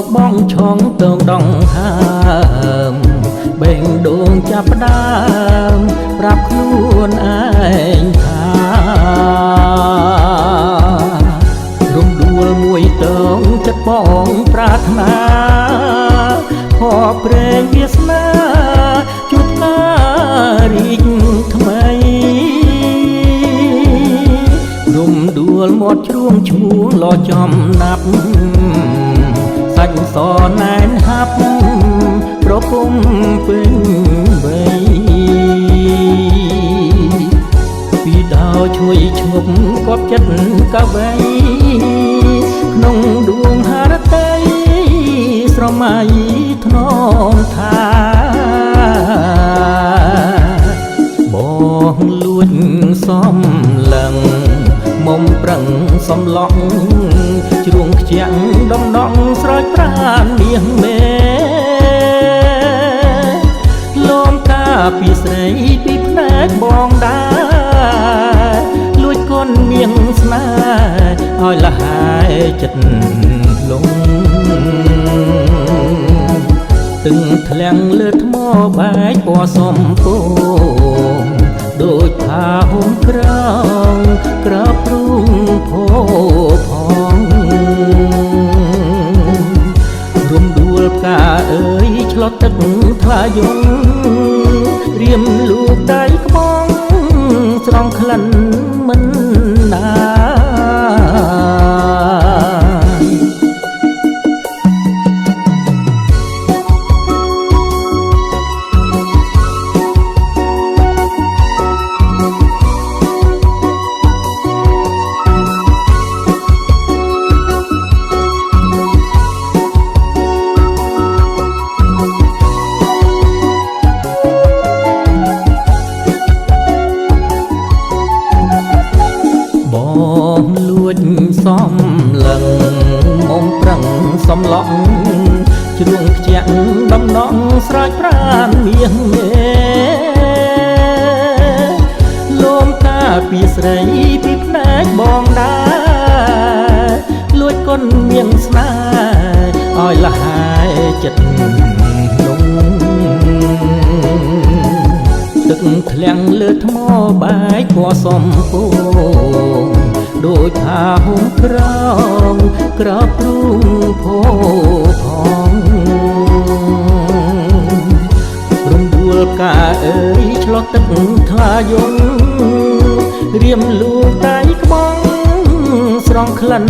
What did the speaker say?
กบ้องช่องเติงดองห้ามเบ่งดวงจับดามปรับខ្លួនឯងថារំដួលមួយតងចិត្តបងប្រាថ្នាខកព្រេងវាសនាជួបតារីកថ្មីរំដួលមាត់ជ្រួងឈ្មោះលចំណាប់សាច់សណែនហាប់ប្រគំពេញវ័យពីដោជួយឈប់គប់ចិត្តកវៃក្នុងដួងហារតីស្រមៃធ្នមថាបងលួចសំឡឹងមុំប្រឹងសំឡងជ្រួងខ្ជាំងដំណងស្រោចប្រានមាសមេលំការពីស្រីពីភ្នែកបងដែរលួចកូននាងស្នេហ៍ឲ្យលហើយចិត្តលងទឹងធ្លាំងលើថ្មបែកពណ៌សំពងដូចថាហុំក្រងក្របព្រួងផោផងរំដួលផ្កាអើយឆ្លត់ទឹកថ្លាយងរៀមលូកដៃក្បងស្រង់ក្លិនមិនណាលួចសំឡឹងមុំប្រឹងសំឡងជ្រួងខ្ជាំងដំណងស្រោចប្រានមាសមេលំការពីស្រីពីភ្នែកបងដែរលួចកូននាងស្នេហ៍ឲ្យលហើយចិត្តលងទឹកធ្លាំងលើថ្មបែកពណ៌សំពងដូចថាហុំក្រងក្របព្រួងផោផងរំដួលកាអើយឆ្លត់ទឹកថ្លាយងរៀមលូកដៃក្បងស្រង់ក្លិន